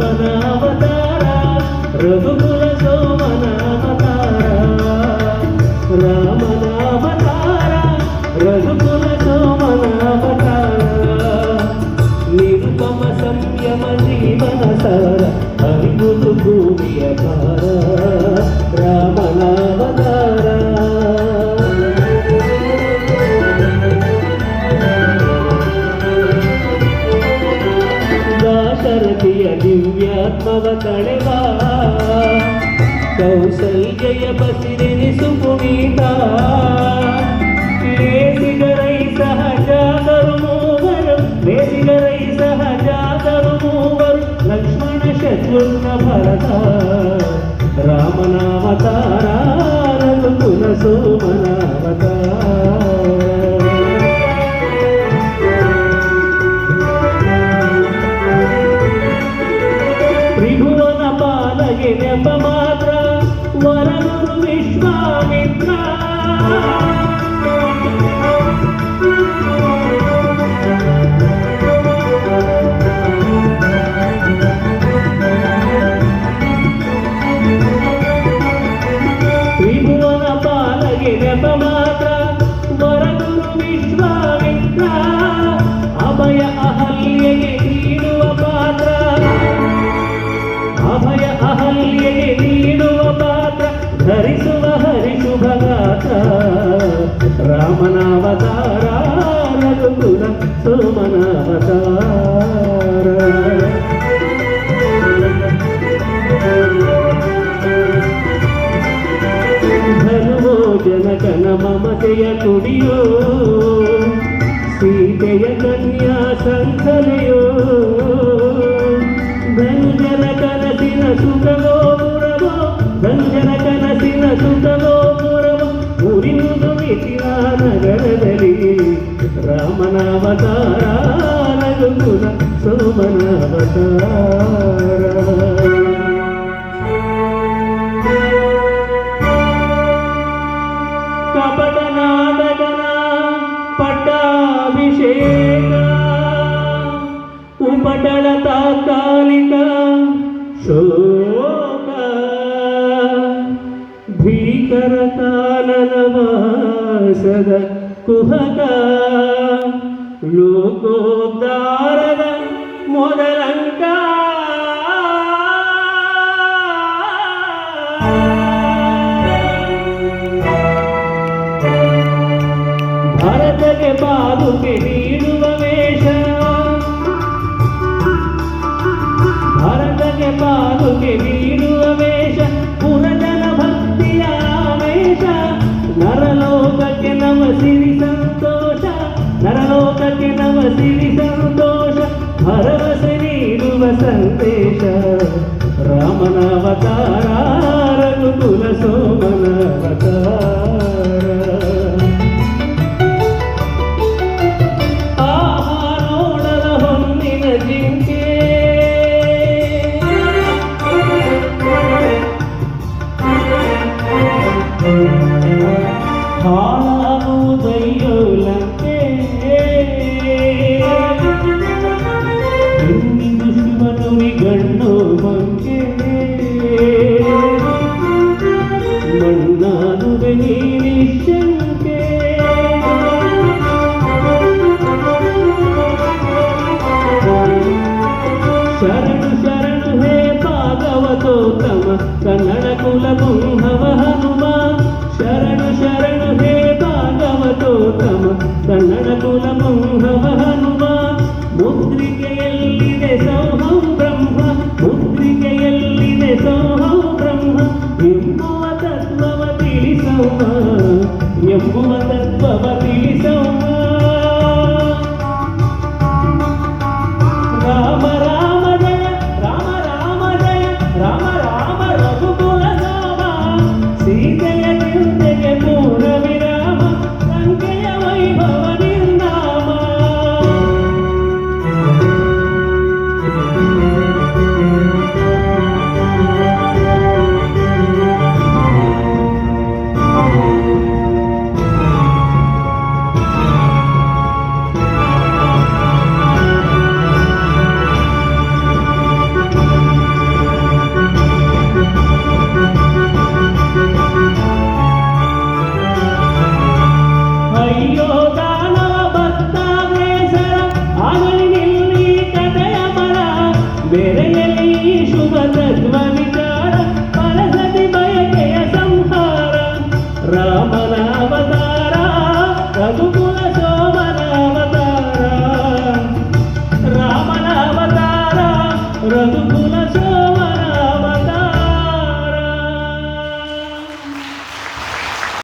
ರಾಮನಾವತಾರ ರಘುಕುಲ ಸೋಮನಾವತಾರ ರಾಮನಾವತಾರ ರಘುಕುಲ ಸೋಮನಾವತಾರ ನಿರುಪಮ ಸಂಯಮ ಜೀವನ ಸಾರ ಹರಿಗುರು ಭೂಮಿಯ ಭಾರ ರಾಮನಾವತಾರ ದಾಶರಥಿಯ ದಿವ್ಯಾತ್ಮವ ಕಳೆವ ಕೌಸಲ್ಯಯ ಬಸಿರೆನಿಸು ಪುನೀತ ಲೇಸಿಗರೈ ಸಹಜಾದರು ಮೂವರು ಲೇಸಿಗರೈ ಸಹಜಾದರು ಮೂವರು ಲಕ್ಷ್ಮಣ ಶತ್ರುಘ್ನ ಭರತ ರಾಮನಾವತಾರ ರಘುಕುಲ ಸೋಮನಾವತಾರ ತ್ರಿಭುವನ ಪಾಲಗೆ ನೆಪ ಮಾತ್ರ ವರಗುರು ವಿಶ್ವಾಮಿತ್ರ ತ್ರಿಭುವನ ಪಾಲಗೆ ನೆಪ ಮಾತ್ರ ವರಗುರು ವಿಶ್ವಾಮಿತ್ರ ಅಭಯ ಅಹಲ್ಯೆಗೆ ನೀಡುವ ಪಾತ್ರ ಅಭಯ ಅಹಲ್ಯೆಗೆ ನೀಡುವ ಪಾತ್ರ ಧರಿಸುವ ಹರಿಶುಭಗಾತ್ರ ರಾಮನಾವತಾರ ರಘುಕುಲ ಸೋಮನಾವತಾರ ಧನುವೋ ಜನಕನ ಮಮತೆಯ ಕುಡಿಯೋ ಸೀತೆಯ ಕನ್ಯಾ ಸಂಕಲೆಯೋ ಧನುಜನ ಕನಸಿನ ಸುಖವೋ ಮುರವೋ ಧನುಜನ ಕನಸಿನ ಸುಖವೋ ಮುರವೋ ಮುರಿಯುವುದು ಮಿಥಿಲ ನಗರದಲ್ಲಿ ರಾಮನಾವತಾರ ರಘುಕುಲ ಸೋಮನಾವತಾರ ಕಪಟ ನಾಟಕನ ಪಟ್ಟಾಭಿಷೇಕ ಉಪಟಳ ತಾತ್ಕಾಲಿಕ ಶೋಕ ಭೀಕರ ಕಾನನ ವಾಸದ ಕುಹಕ ಲೋಕೋದ್ಧಾರದ ಮೊದಲಂಕ ಭಾರತಕ್ಕೆ ಪಾದುಕೆ ನೀಡುವ ವೇಷ ಭಾರತಕ್ಕೆ ಪಾದುಕೆ ನೀಡುವ ವೇಷ ಪುರಜನ ಭಕ್ತಿಯ ಆವೇಶ ನರಲೋಕಕ್ಕೆ ನವ ಸಿರಿ ಸಂತೋಷ ನರಲೋಕಕ್ಕೆ ನವ ಸಿರಿ ಸಂತೋಷ ಭರವಸೆ ನೀಡುವ ಸಂದೇಶ ರಾಮನಾವತಾರ